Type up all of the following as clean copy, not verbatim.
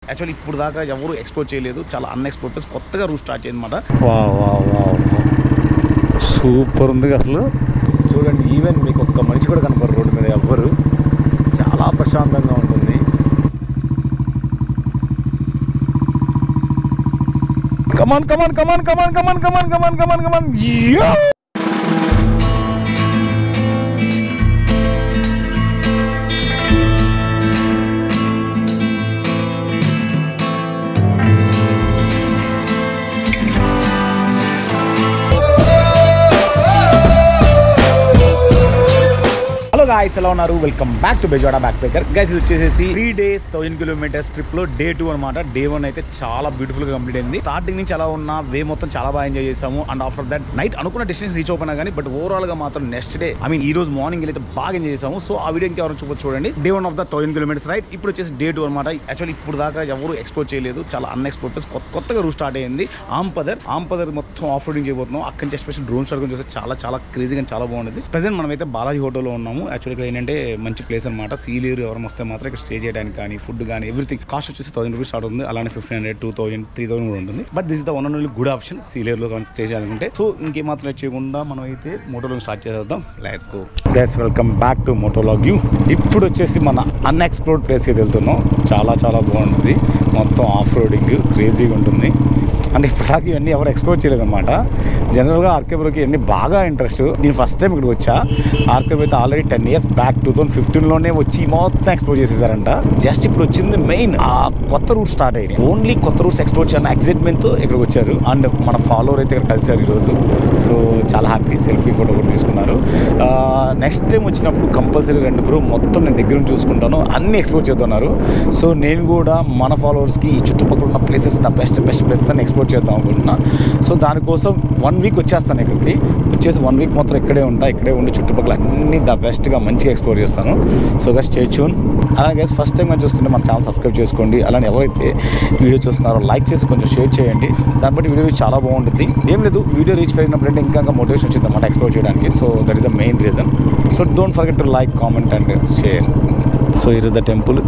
Actually ఇప్పుడు దాకా ఎవరు ఎక్స్ప్లోర్ చేయలేదు, చాలా అన్ఎక్స్ప్లోర్ ప్లేస్ కొత్తగా రూట్ స్టార్ట్ చేయనమాట. సూపర్ ఉంది అసలు. చూడండి, ఈవెన్ మీకు ఒక్క మనిషి కూడా కనపడరు రోడ్డు మీద ఎవ్వరు. చాలా ప్రశాంతంగా ఉంటుంది. కమాన్ కమాన్ కమాన్ కమాన్ కమాన్ కమాన్ కమాన్ కమాన్ కమాన్. guys, ఎలా ఉన్నారు? Welcome back to Bezawada back pecker. Guys, ఇది వచ్చేసి 3 days 1000 kilometers ట్రిప్ లో డే 2 అనమాట. డే 1 అయితే చాలా బ్యూటిఫుల్ గా కంప్లీట్ అయింది. స్టార్టింగ్ నుంచి అలా ఉన్న వే మొత్తం చాలా బాగా ఎంజాయ్ చేసాము. అండ్ ఆఫ్టర్ దట్ నైట్ అనుకున్న డెస్టినేషన్ రీచ్ అవునా కానీ బట్ ఓవరాల్ గా మాత్రం నెక్స్ట్ డే ఈ రోజు మార్నింగ్ అయితే బాగా ఎంజాయ్ చేసాము. సో ఆ వీడియో ఇంకెవరు చూడండి. Day 1 of the 1000 kilometers right. ఇప్పుడు వచ్చేసి డే 2 అనమాట. యాక్చువల్లీ ఇప్పుడు దాకా ఎవరు ఎక్స్ప్లోర్ చేయలేదు, చాలా అన్ఎక్స్ప్లోర్ ప్లేస్ కొత్తగా రూట్ స్టార్ట్ అయ్యింది. ఆంపదర్ మొత్తం ఆఫ్ రోడింగ్ చేయబోతున్నాం. అక్కడి నుంచి ఎస్పెషల్ డ్రోన్ షాట్ చూస్తే చాలా క్రేజీగా చాలా బాగుంది. ప్రెసెంట్ మనం అయితే బాలాజీ హోటల్లో ఉన్నాము. యాక్చువల్లీ ఇక్కడ ఏంటంటే మంచి ప్లేస్ అనమాట. సీలేరు ఎవరు వస్తే మాత్రం ఇక్కడ స్టే చేయడానికి కానీ ఫుడ్ కానీ ఎవ్రీథింగ్ కాస్ట్ వచ్చేసి 1000 రూపీస్ స్టార్ట్ ఉంది. అలానే 1500, 2000, 3000 కూడా ఉంటుంది. But this is the one and only good option సీలేరులో కానీ స్టే చేయాలనుకుంటే. సో ఇంకేమాత్రం చేయకుండా మనం అయితే మోటోలాగ్ స్టార్ట్ చేసేద్దాం. Let's go guys, welcome back to Motolog you. ఇప్పుడు వచ్చేసి మన అన్ఎక్స్ప్లోర్డ్ ప్లేస్కి వెళ్తున్నాం. చాలా బాగుంటుంది. మొత్తం ఆఫ్ రోడింగ్ క్రేజీగా ఉంటుంది. అంటే ఇప్పటిదాకా ఇవన్నీ ఎవరు ఎక్స్ప్లోర్ చేయలేదు అనమాట. జనరల్గా ఆర్కేపురకి ఇవన్నీ బాగా ఇంట్రెస్ట్. నేను ఫస్ట్ టైం ఇక్కడికి వచ్చా. ఆర్కేపు అయితే ఆల్రెడీ 10 years బ్యాక్ 2015లోనే వచ్చి మొత్తం ఎక్స్ప్లోర్ చేసేసారంట. జస్ట్ ఇప్పుడు వచ్చింది మెయిన్ ఆ కొత్త రూట్ స్టార్ట్ అయ్యి ఓన్లీ కొత్త రూట్స్ ఎక్స్ప్లోర్ చేయాలని ఎక్సైట్మెంట్తో ఇక్కడికి వచ్చారు. అండ్ మన ఫాలోవర్ అయితే ఇక్కడ కలిసారు ఈరోజు. సో చాలా హ్యాపీ. సెల్ఫీ ఫోటో కూడా తీసుకున్నారు. నెక్స్ట్ టైం వచ్చినప్పుడు కంపల్సరీ రెండు బ్రో మొత్తం నేను దగ్గర నుంచి చూసుకుంటాను, అన్నీ ఎక్స్ప్లోర్ చేస్తున్నారు. సో నేను కూడా మన ఫాలోవర్స్కి ఈ చుట్టుపక్కల ఉన్న ప్లేసెస్ నా బెస్ట్ ప్లేసెస్ అని ఎక్స్ప్లోర్ చేద్దాం అనుకుంటున్నా. సో దానికోసం 1 week వచ్చేస్తాను ఇక్కడికి. వచ్చేసి 1 week మొత్తం ఇక్కడే ఉండి చుట్టుపక్కల అన్ని ద బెస్ట్గా మంచిగా ఎక్స్ప్లోర్ చేస్తాను. So guys stay tune. అలాగే ఫస్ట్ టైం కానీ చూస్తుంటే మన ఛానల్ సబ్స్క్రైబ్ చేసుకోండి. అలానే ఎవరైతే వీడియో చూస్తున్నారో లైక్ చేసి కొంచెం షేర్ చేయండి. దాన్ని బట్టి వీడియో చాలా బాగుంటుంది. ఏం లేదు, వీడియో రీచ్ పెరిగినప్పుడు అంటే ఇంకా మోటివేషన్ వచ్చింది అన్నమాట ఎక్స్ప్లోర్ చేయడానికి. So that is the main reason. So don't forget to like, comment and share. So ఈరోజు ద టెంపుల్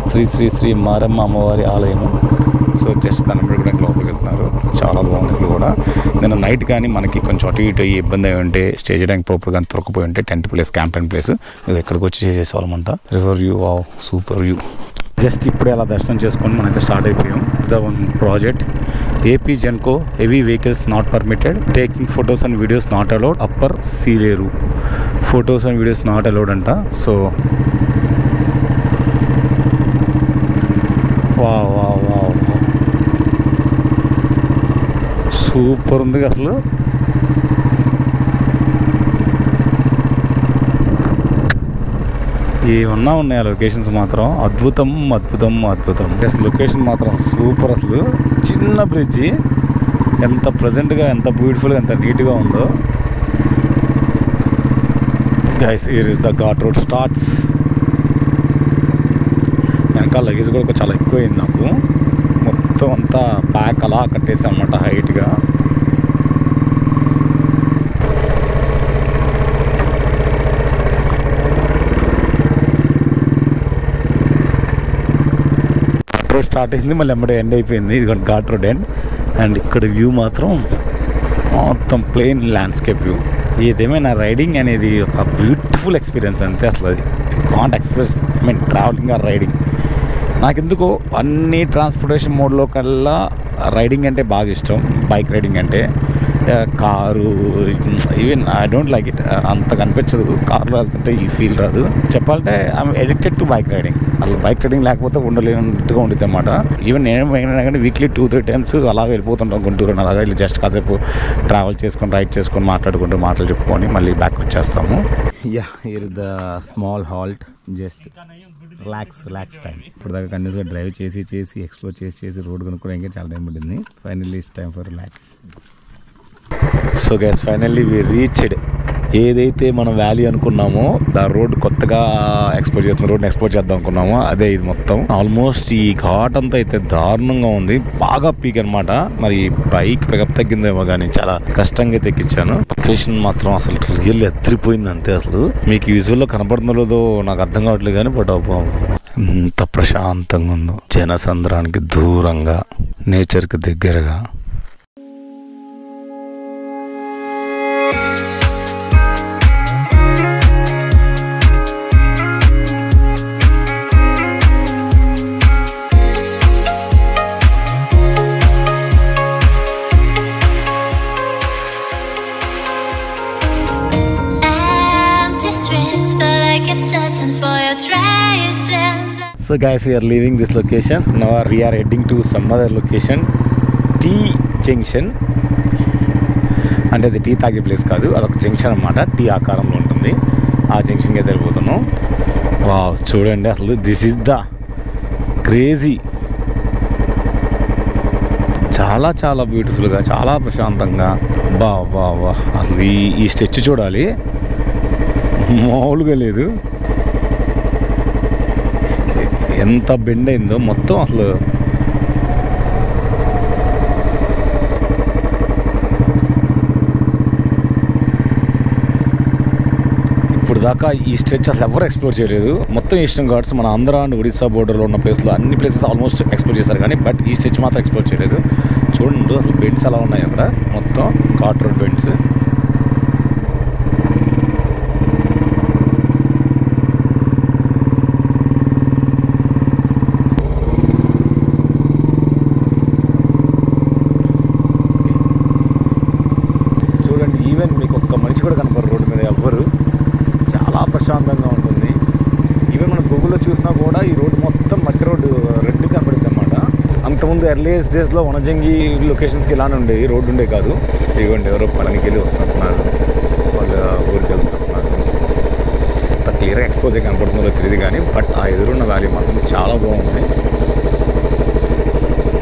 శ్రీ మారమ్మ అమ్మవారి ఆలయం. సో జస్ట్ దాని కూడా లోపలికి వెళ్తున్నారు. చాలా బాగుంది ఇక్కడ కూడా. నేను నైట్ కానీ మనకి కొంచెం అటు ఇటు ఇబ్బంది అయి ఉంటే స్టే చేయడానికి ప్రాపర్గా దొరకపోయి ఉంటే టెంట్ ప్లేస్, క్యాంపెయిన్ ప్లేస్ ఎక్కడికి వచ్చి స్టే చేసేవాళ్ళమంట. River view, wow super view. Just ఇప్పుడే అలా దర్శనం చేసుకొని మనమైతే స్టార్ట్ అయిపోయాం. The one project AP Genco heavy vehicles not permitted, taking photos and videos not allowed, upper Sileru. Photos and videos not allowed అంట. సో వావ్ సూపర్ ఉంది అసలు. ఏమన్నా ఉన్నాయి లొకేషన్స్ మాత్రం అద్భుతం. లొకేషన్ మాత్రం సూపర్ అసలు. చిన్న బ్రిడ్జి ఎంత ప్రజెంట్గా, ఎంత బ్యూటిఫుల్గా, ఎంత నీట్గా ఉందో. Guys, here is the ghat road starts. వెనకాల లగేజ్ కూడా చాలా ఎక్కువైంది నాకు. మొత్తం అంతా బ్యాక్ అలా కట్టేసాం అన్నమాట హైట్గా. ఘాట్ రోడ్ స్టార్ట్ అయింది, మళ్ళీ ఎంబడే ఎండ్ అయిపోయింది. ఇది ఘాట్ రోడ్ ఎండ్. అండ్ ఇక్కడ వ్యూ మాత్రం మొత్తం ప్లెయిన్ ల్యాండ్స్కేప్ వ్యూ. ఏదేమైనా రైడింగ్ అనేది ఒక బ్యూటిఫుల్ ఎక్స్పీరియన్స్ అంతే. అసలు అది can't express travelling or riding. నాకెందుకో అన్ని ట్రాన్స్పోర్టేషన్ మోడ్లో కల్లా రైడింగ్ అంటే బాగా ఇష్టం. బైక్ రైడింగ్ అంటే car even I don't like it. అంత కనిపించదు కార్లో వెళ్తుంటే ఈ ఫీల్ రాదు. చెప్పాలంటే I'm addicted to bike riding. అసలు బైక్ రైడింగ్ లేకపోతే ఉండలేనట్టుగా ఉండిద్ది అనమాట. ఈవెన్ నేను కానీ వీక్లీ 2-3 times అలా వెళ్ళిపోతుంటాం గుంటూరు. అలాగా వెళ్ళి జస్ట్ కాసేపు ట్రావెల్ చేసుకొని, రైడ్ చేసుకొని, మాట్లాడుకుంటూ మాటలు చెప్పుకొని మళ్ళీ బ్యాక్ వచ్చేస్తాము. Yeah, here the small halt. Just relax time. ఇప్పుడు దాకా కంటిన్యూస్గా డ్రైవ్ చేసి ఎక్స్ప్లోర్ చేసి రోడ్ కొనుక్కోవడానికి చాలా టైం పడింది. Finally it's time for relax. So guys, finally we reached ఏదైతే మనం వ్యాలీ అనుకున్నామో దా రోడ్ కొత్తగా ఎక్స్ప్లోర్ చేసిన రోడ్ని ఎక్స్ప్లోర్ చేద్దాం అనుకున్నామో అదే ఇది మొత్తం. ఆల్మోస్ట్ ఈ ఘాట్ అంతా అయితే దారుణంగా ఉంది. బాగా పీక్ అనమాట. మరి బైక్ పికప్ తగ్గిందేమో కానీ చాలా కష్టంగా అయితే ఎక్కించాను. లొకేషన్ మాత్రం అసలు రియల్ ఎత్తిరిపోయింది అంతే. అసలు మీకు విజువల్లో కనపడుతుందో లేదో నాకు అర్థం కావట్లేదు కానీ బట్ ఎంత ప్రశాంతంగా ఉందో, జనసంద్రానికి దూరంగా, నేచర్కి దగ్గరగా. So guys, we are leaving this location. Now we are heading to some other location, T Junction. అంటే అది టీ తాగే ప్లేస్ కాదు, అదొక జంక్షన్ అన్నమాట. టీ ఆకారంలో ఉంటుంది. ఆ జంక్షన్కి అయితే వెళ్ళిపోతున్నాం. వావ్, చూడండి అసలు దిస్ ఈజ్ ద క్రేజీ. చాలా చాలా బ్యూటిఫుల్గా, చాలా ప్రశాంతంగా. బా బా బా, అసలు ఈ స్టెచ్ చూడాలి, మామూలుగా లేదు. ఎంత బెండ్ అయిందో మొత్తం. అసలు ఇప్పుడు దాకా ఈ స్ట్రెచ్ అసలు ఎవరు ఎక్స్ప్లోర్ చేయలేదు. మొత్తం ఈస్టర్న్ ఘాట్స్ మన ఆంధ్ర అండ్ ఒడిస్సా బోర్డర్లో ఉన్న ప్లేస్లో అన్ని ప్లేసెస్ ఆల్మోస్ట్ ఎక్స్ప్లోర్ చేశారు, కానీ బట్ ఈ స్ట్రెచ్ మాత్రం ఎక్స్ప్లోర్ చేయలేదు. చూడండి అసలు బెండ్స్ ఎలా ఉన్నాయి అక్కడ, మొత్తం ఘాట్ రోడ్ బెండ్స్. ఈవెన్ మీకు ఒక్క మనిషి కూడా కనపడరు రోడ్డు మీద ఎవ్వరు. చాలా ప్రశాంతంగా ఉంటుంది. ఈవెన్ మనం గూగుల్లో చూసినా కూడా ఈ రోడ్డు మొత్తం మట్టి రోడ్డు, రెడ్ కనపడుతుంది అన్నమాట. అంతకుముందు ఎర్లీయస్ట్ డేస్లో వనజంగి లొకేషన్స్కి ఇలానే ఉండేది, రోడ్డు ఉండే కాదు. ఇదిగోండి ఎవరో పనికి వెళ్ళి వస్తున్నారు, వాళ్ళ ఊరికి వెళ్తున్నారు. అంత క్లియర్గా ఎక్స్పోజ్ కనపడుతుందో తెలియదు కానీ బట్ ఆ ఎదురున్న వ్యాలీ మాత్రం చాలా బాగుంది.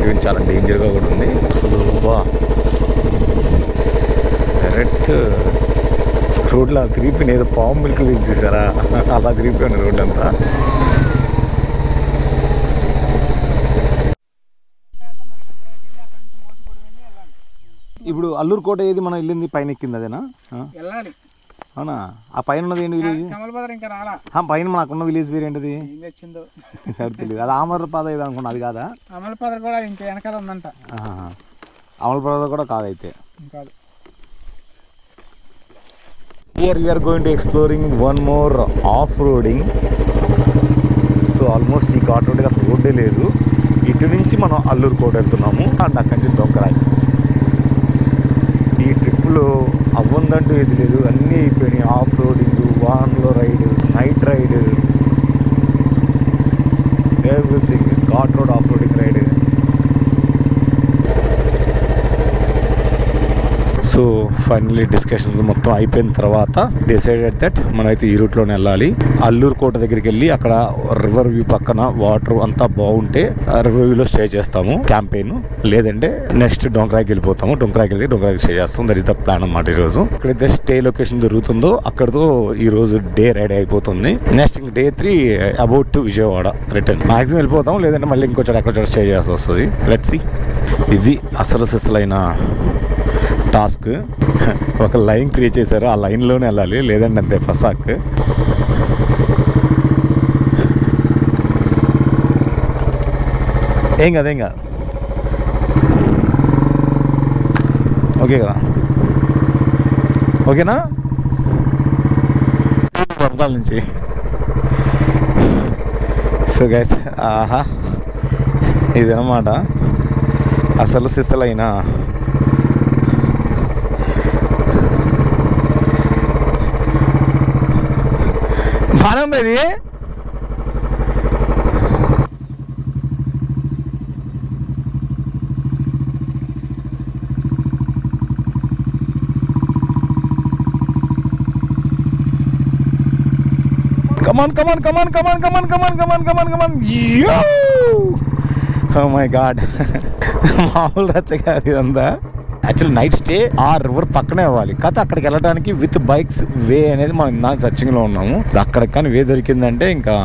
ఈవెన్ చాలా డేంజర్గా కూడా ఉంది. అసలు డైరెక్ట్ రోడ్లో తిరిగిపోయిన ఏదో పాము మిల్క్ చూసారా, అలా తిరిగిపోయిన రోడ్డు అంతా. ఇప్పుడు అల్లూరు కోట ఏది మనం వెళ్ళింది పైన ఎక్కింది అదేనా? అవునా? ఆ పైన ఉన్నది ఏంటి విలేజ్? పైన మనకున్న విలేజ్ పేరు ఏంటిది తెలియదు. అది అమరపాద ఏదో అనుకున్నా, అది కాదా? అమలపాద కూడా ఇంకా వెనకాల ఉందంట. అమలపాద కూడా కాదైతే. Here we are going to exploring one more off-roading. So almost ఈ ఘాట్ రోడ్కి అసలు రోడ్డే లేదు. ఇటు నుంచి మనం అల్లూరు కోట వెళ్తున్నాము అండ్ అక్కడి నుంచి డొంకరాయి. ఈ ట్రిప్లో అవ్వందంటూ ఏది లేదు, అన్నీ అయిపోయినాయి. ఆఫ్ రోడింగ్, వాన్లో ride, night ride, everything. Ghat road off roading ride. So finally discussions మొత్తం అయిపోయిన తర్వాత డిసైడెడ్ దట్ మనమైతే ఈ రూట్లోనే వెళ్ళాలి. అల్లూరు కోట దగ్గరికి వెళ్ళి అక్కడ రివర్ వ్యూ పక్కన వాటర్ అంతా బాగుంటే రివర్ వ్యూలో స్టే చేస్తాము క్యాంపెయిన్, లేదంటే నెక్స్ట్ డొంకరాయికి వెళ్ళిపోతాము. డొంకరాయికి వెళ్ళి డొంకరాయికి స్టే చేస్తాం. దట్ ఈస్ ద ప్లాన్ అన్నమాట. ఈరోజు ఎక్కడైతే స్టే లొకేషన్ జరుగుతుందో అక్కడతో ఈ రోజు డే రైడ్ అయిపోతుంది. Next day 3 about to Vijayawada return. Maximum వెళ్ళిపోతాం, లేదంటే మళ్ళీ ఇంకో చోట ఎక్కడ చోట స్టే చేయాల్సి వస్తుంది. Let's see. ఇది అసలు సిసలైన టాస్క్. ఒక లైన్ క్రియేట్ చేశారు, ఆ లైన్లోనే వెళ్ళాలి, లేదంటే అంతే ఫసాక్. ఏం కాదు, ఏం కాదు. ఓకే కదా, ఓకేనా? వర్గాల నుంచి. సో గైస్, ఆహా, ఇదన్నమాట అసలు సిసలైన బాగానే ఉంది ఇది. కమాన్ కమాన్ కమాన్ కమాన్ కమాన్ కమాన్ కమాన్ కమాన్ కమాన్. ఓ మై గాడ్, మామూలు రచ్చగా ఇదంతా. యాక్చువల్లీ నైట్ స్టే ఆ రివర్ పక్కనే అవ్వాలి కదా. అక్కడికి వెళ్ళడానికి విత్ బైక్స్ వే అనేది మనం ఇందాక సర్చింగ్లో ఉన్నాము. అక్కడికి కానీ వే దొరికిందంటే ఇంకా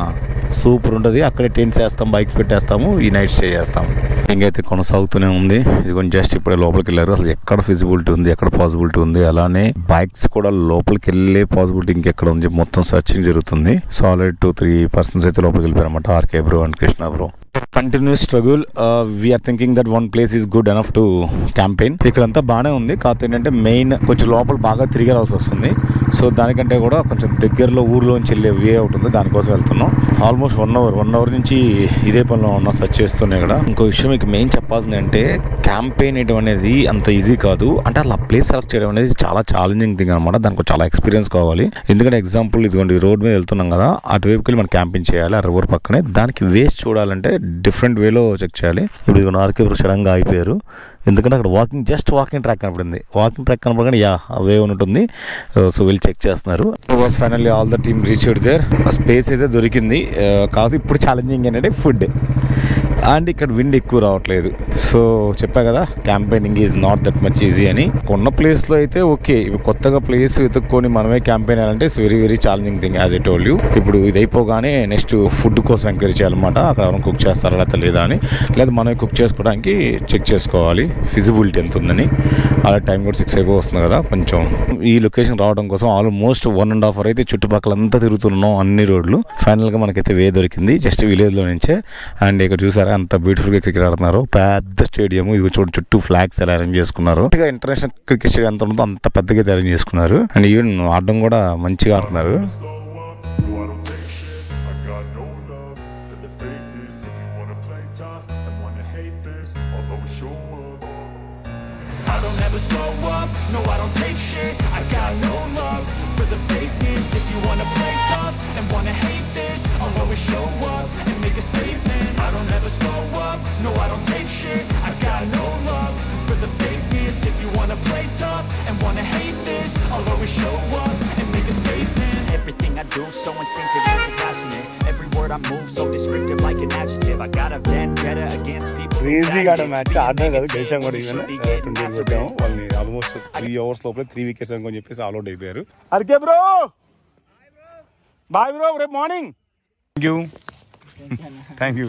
సూపర్ ఉంటుంది. అక్కడే టెంట్స్ వేస్తాం, బైక్స్ పెట్టేస్తాము, ఈ నైట్ స్టే చేస్తాం. ఇంకైతే కొనసాగుతూనే ఉంది. ఇది కొంచెం జస్ట్ ఇప్పుడే లోపలికి వెళ్ళారు. అసలు ఎక్కడ ఫిజిబిలిటీ ఉంది, ఎక్కడ పాసిబిలిటీ ఉంది, అలానే బైక్స్ కూడా లోపలికి వెళ్ళే పాసిబిలిటీ ఇంకెక్కడ ఉంది, మొత్తం సర్చింగ్ జరుగుతుంది. సో ఆల్రెడీ 2-3 పర్సన్స్ అయితే లోపలికి వెళ్ళిపోయారన్నమాట, RK bro and Krishna bro. Continuous struggle. We're thinking that one place is good enough to campaign. ఇక్కడంతా బాగానే ఉంది, కాకపోతే ఏంటంటే మెయిన్ కొంచెం లోపల బాగా తిరిగేయాల్సి వస్తుంది. సో దానికంటే కూడా కొంచెం దగ్గరలో ఊర్లోంచి వెళ్ళే వే ఒకటి ఉంది, దానికోసం వెళ్తున్నాం. ఆల్మోస్ట్ 1 అవర్ నుంచి ఇదే పనిలో ఉన్నా, సర్చ్ చేస్తున్నాయి ఇక్కడ. ఇంకో విషయం మీకు మెయిన్ చెప్పాల్సింది అంటే క్యాంపెయిన్ వేయడం అనేది అంత ఈజీ కాదు. అంటే అలా ప్లేస్ సెలెక్ట్ చేయడం అనేది చాలా ఛాలెంజింగ్ థింగ్ అనమాట. దానికి చాలా ఎక్స్పీరియన్స్ కావాలి. ఎందుకంటే ఎగ్జాంపుల్ ఇదిగోండి, రోడ్ మీద వెళ్తున్నాం కదా, అటువైపుకి వెళ్ళి మనం క్యాంపెయిన్ చేయాలి, ఆ రివర్ పక్కనే. దానికి వేస్ట్ చూడాలంటే డిఫరెంట్ వేలో చెక్ చేయాలి. ఇప్పుడు ఇదిగో ఆర్కే బ్రో సడన్గా అయిపోయారు, ఎందుకంటే అక్కడ జస్ట్ వాకింగ్ ట్రాక్ కనపడింది. వాకింగ్ ట్రాక్ కనపడగానే వే ఉంటుంది. సో వీళ్ళు చెక్ చేస్తున్నారు. Was finally all the team reached there. Space అయితే దొరికింది. కాదు ఇప్పుడు ఛాలెంజింగ్ ఏంటంటే ఫుడ్. అండ్ ఇక్కడ విండ్ ఎక్కువ రావట్లేదు. సో చెప్పా కదా, campaigning is not that much easy అని. కొన్న ప్లేస్లో అయితే ఓకే, ఇప్పుడు కొత్తగా ప్లేస్ వెతుక్కొని మనమే క్యాంపెయిన్ చేయాలంటే it's very very challenging thing as I told you. ఇప్పుడు ఇది అయిపోగానే నెక్స్ట్ ఫుడ్ కోసం ఎంకరేజ్ చేయాలన్నమాట. అక్కడ ఎవరైనా కుక్ చేస్తారా లేకపోతే లేదా అని, లేదా మనమే కుక్ చేసుకోవడానికి చెక్ చేసుకోవాలి ఫిజిబిలిటీ ఎంత ఉందని. అలా టైం కూడా 6 అయిపో వస్తుంది కదా. కొంచెం ఈ లొకేషన్ రావడం కోసం ఆల్మోస్ట్ 1.5 hour అయితే చుట్టుపక్కలంతా తిరుగుతున్నాం, అన్ని రోడ్లు. ఫైనల్గా మనకైతే వే దొరికింది జస్ట్ విలేజ్లో నుంచే. అండ్ ఇక్కడ చూసారా అంత బ్యూటిఫుల్గా క్రికెట్ ఆడుతున్నారు. పెద్ద స్టేడియం ఇది, చూడు ఫ్లాగ్స్ ఎలా అరేంజ్ చేసుకున్నారు. ఇంటర్నేషనల్ క్రికెట్ స్టేడియం ఎంత ఉంటుందో అంత పెద్దగా అరేంజ్ చేసుకున్నారు. అండ్ ఈవెన్ ఆడడం కూడా మంచిగా ఆడుతున్నారు. No, I don't take shit, I got no love for the fakeness. If you wanna play tough and wanna hate this, I'll always show up and make a statement. Everything I do so instinctive, so passionate. Every word I move so descriptive like an adjective. I got a vendetta against people. Crazy గా match ఆడడం కాదు, గెలిచాం కూడా. Even 20 కొట్టాము వాళ్ళని. Almost 3 hours లోపల 3 wickets అని చెప్పేసి all out అయిపోయారు. అరికే బ్రో, బాయ్ బ్రో, రేపు morning. Thank you.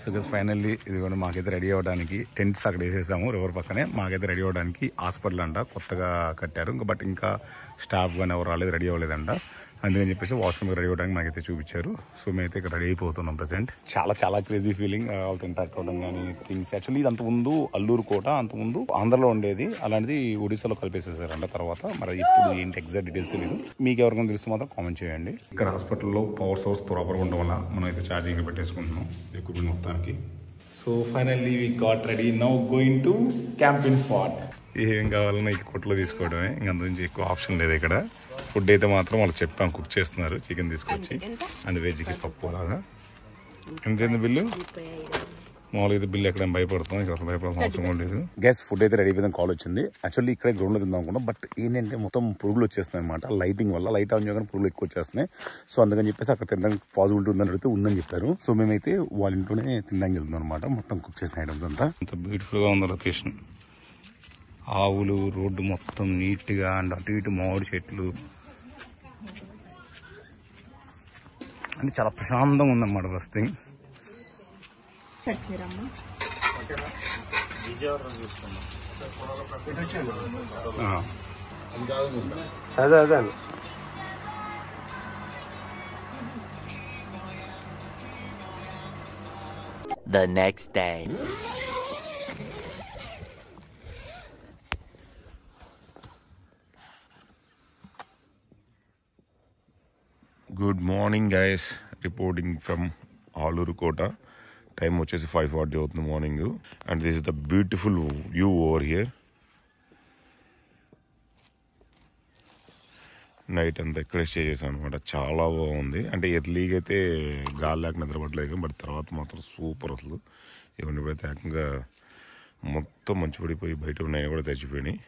So గస్ finally ఇది కూడా మాకైతే రెడీ అవ్వడానికి టెంట్స్ అక్కడ వేసేసాము రివర్ పక్కనే. మాకైతే రెడీ అవ్వడానికి హాస్పిటల్ అంట కొత్తగా కట్టారు, బట్ ఇంకా స్టాఫ్ కానీ ఎవరు రాలేదు, రెడీ అవ్వలేదంట. అందుకని చెప్పేసి వాష్రూమ్ రెడీ అవ్వడానికి మాకైతే చూపించారు. సో మేమైతే ఇక్కడ రెడీ అయిపోతున్నాం ప్రజెంట్. చాలా క్రేజీ ఫీలింగ్ వాళ్ళతో ఇంటరాక్ట్ అవ్వడం కానీ థింగ్స్. యాక్చువల్లీ ఇది అంతకుముందు అల్లూరు కోట, అంతకుముందు ఆంధ్రలో ఉండేది, అలాంటిది ఒడిశాలో కలిపేసేసారంట తర్వాత. మరి ఇప్పుడు ఏంటి ఎగ్జాక్ట్ డీటెయిల్స్ తెలియదు. మీకు ఎవరికైనా తెలిస్తే మాత్రం కామెంట్ చేయండి. ఇక్కడ హాస్పిటల్లో పవర్ సోర్స్ ప్రాపర్గా ఉండడం వల్ల మనం అయితే ఛార్జింగ్ పెట్టేసుకుంటున్నాం ఎక్విప్మెంట్ మొత్తానికి. So finally we got ready, now going to camping spot. ఏం కావాలన్నా ఈ కొట్లో తీసుకోవడమే, ఇంకంత నుంచి ఎక్కువ ఆప్షన్ లేదు ఇక్కడ. ఫుడ్ అయితే మాత్రం వాళ్ళు చెప్పాం కుక్ చేస్తున్నారు, చికెన్ తీసుకొచ్చి అండ్ వెజ్కి పప్పు అలాగా. ఎంతైంది బిల్లు? మామూలుగా అయితే బిల్లు ఎక్కడ భయపడుతున్నాం, ఇక్కడ భయపడాల్సిన అవసరం కూడా లేదు. గ్యాస్ ఫుడ్ అయితే రెడీ అయిపోయిందని కాల్ వచ్చింది. యాక్చువల్లీ ఇక్కడే గ్రౌండ్లో తిందాం అనుకున్నాం, బట్ ఏంటంటే మొత్తం పురుగులు వచ్చేస్తున్నాయి అనమాట. లైటింగ్ వల్ల లైట్ ఆన్ చేయగానే పురుగులు ఎక్కువ వచ్చేస్తున్నాయి. సో అందుకని చెప్పేసి అక్కడ తినడానికి పాసిబిలిటీ ఉందని అడిగితే ఉందని చెప్పారు. సో మేమైతే వాళ్ళ ఇంట్లోనే తినడానికి వెళ్తున్నాం అనమాట. మొత్తం కుక్ చేసిన ఐటమ్స్ అంతా. అంత బ్యూటిఫుల్గా ఉంది లొకేషన్. ఆవులు, రోడ్డు మొత్తం నీట్గా, అండ్ అటు ఇటు మామిడి చెట్లు, అంటే చాలా ప్రశాంతంగా ఉందన్నమాట ఫస్ట్ థింగ్. అదే The next day. Good morning guys, reporting from Aluru Kota. Time వచ్చేసి 5:40 అవుతుంది morning. And this is the beautiful view over here. Night అంతా ఇక్కడే స్టే చేసాం అనమాట. చాలా బాగుంది. అంటే ఎర్లీగా అయితే గాలి లేక నిద్రపట్టలేదు, బట్ తర్వాత మాత్రం సూపర్ అసలు. ఇవన్నీ పడితే ఏకంగా మొత్తం మంచి పడిపోయి బయట ఉన్నాయి కూడా తెచ్చిపోయినాయి.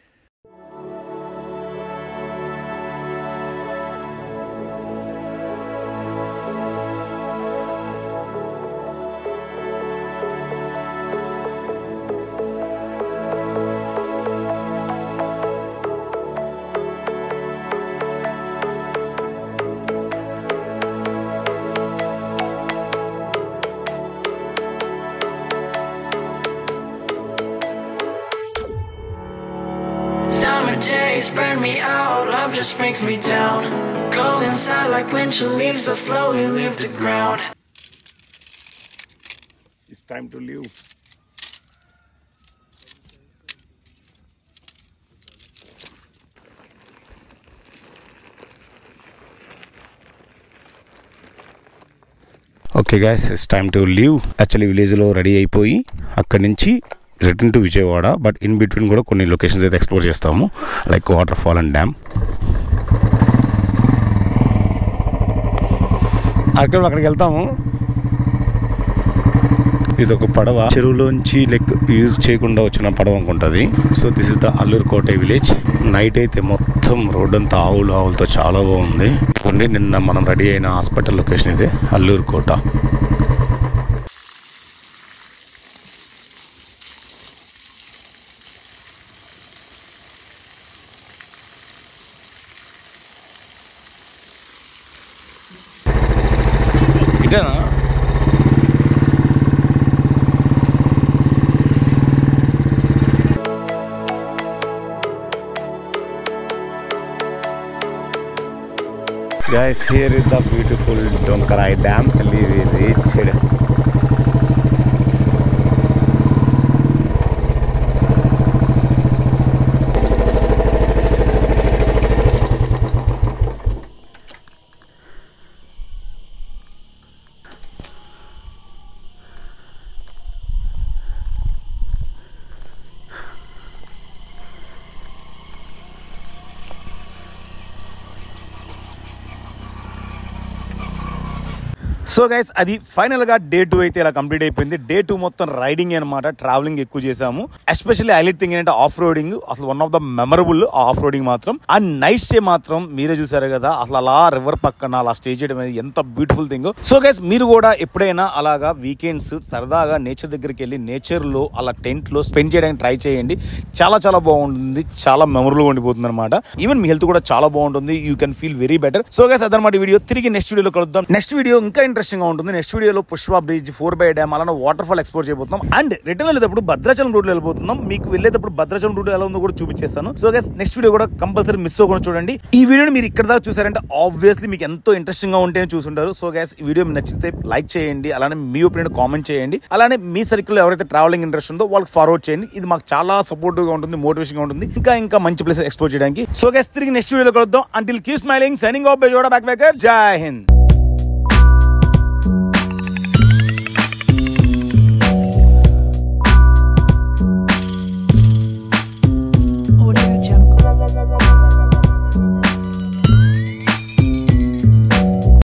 burn me out, love just brings me down. Cold inside like winter leaves that slowly leave the ground. It's time to leave. Okay guys, it's time to leave. Actually విలేజ్లో రెడీ అయిపోయి అక్కడి నుంచి return to Vijayawada. But in between కూడా కొన్ని locations అయితే explore చేస్తాము, like water fall and dam. అక్కడికి వెళ్తాము. ఇది ఒక పడవ, చెరువులోంచి లైక్ యూజ్ చేయకుండా వచ్చిన పడవ అనుకుంటుంది. So this is the Alluru Kota village. Night అయితే మొత్తం రోడ్ అంతా ఆవులతో చాలా బాగుంది. నిన్న మనం రెడీ అయిన హాస్పిటల్ లొకేషన్ ఇదే, అల్లూరు కోట. ఇదేనా? Guys, here is the beautiful Donkarai Dam. We reached. So guys, అది ఫైనల్గా డే 2 అయితే ఇలా కంప్లీట్ అయిపోయింది. డే 2 మొత్తం రైడింగ్ అనమాట, ట్రావెలింగ్ ఎక్కువ చేసాము. ఎస్పెషల్లీ హైలైట్ థింగ్ ఏంటంటే ఆఫ్ రోడింగ్. అసలు one of the memorable off roading మాత్రం. ఆ నైట్ స్టే మాత్రం మీరే చూసారు కదా, అసలు అలా రివర్ పక్కన అలా స్టే చేయడం అనేది ఎంత బ్యూటిఫుల్ థింగ్. సో గైస్, మీరు కూడా ఎప్పుడైనా అలాగా వీకెండ్స్ సరదాగా నేచర్ దగ్గరికి వెళ్ళి నేచర్ లో అలా టెంట్ లో స్పెండ్ చేయడానికి ట్రై చేయండి. చాలా చాలా బాగుంటుంది, చాలా మెమరబుల్ గా ఉండిపోతుంది అనమాట. ఈవెన్ మీ హెల్త్ కూడా చాలా బాగుంటుంది. You can feel very better. So guys, అదనమాట వీడియో. తిరిగి నెక్స్ట్ వీడియోలో కలుద్దాం. నెక్స్ట్ వీడియో ఇంకా ఇంట్రెస్టింగ్ గా ఉంటుంది. నెక్స్ట్ వీడియోలో పుష్ప బ్రిడ్జ్, 4 డ్యామ్, అలానే వాటర్ ఫాల్ ఎక్స్ప్లోర్ చేయబోతున్నాం. అండ్ రిటర్న్ వెళ్ళేటప్పుడు భద్రాచలం రూట్ లో వెళ్ళిపోతున్నాం. మీకు వెళ్ళేటప్పుడు భద్రాచలం రూట్ ఎలా ఉందో కూడా చూపించేస్తాను. సో గైస్, నెక్స్ట్ వీడియో కూడా కంపల్సరీ మిస్ అవ్వకుండా చూడండి. ఈ వీడియోని మీరు ఇక్కడ దాకా చూసారంటే ఆబ్వియస్లీ మీకు ఎంతో ఇంట్రెస్టింగ్ గా ఉంటేనే చూసుంటారు. సో గైస్, ఈ వీడియో నచ్చితే లైక్ చేయండి, అలానే మీ ఒపీనియన్ కామెంట్ చేయండి. అలానే మీ సర్కిల్ లో ఎవరైతే ట్రావెలింగ్ ఇంట్రెస్ట్ ఉందో వాళ్ళకి ఫార్వర్డ్ చేయండి. ఇది మాకు చాలా సపోర్టివ్ గా ఉంటుంది, మోటివేషన్ గా ఉంటుంది, ఇంకా మంచి ప్లేసెస్ ఎక్స్ప్లోర్ చేయడానికి. సో గైస్, తిరిగి నెక్స్ట్ వీడియోలో కలుద్దాం. Until keep smiling, signing off Bezawada back packer. జై హింద్.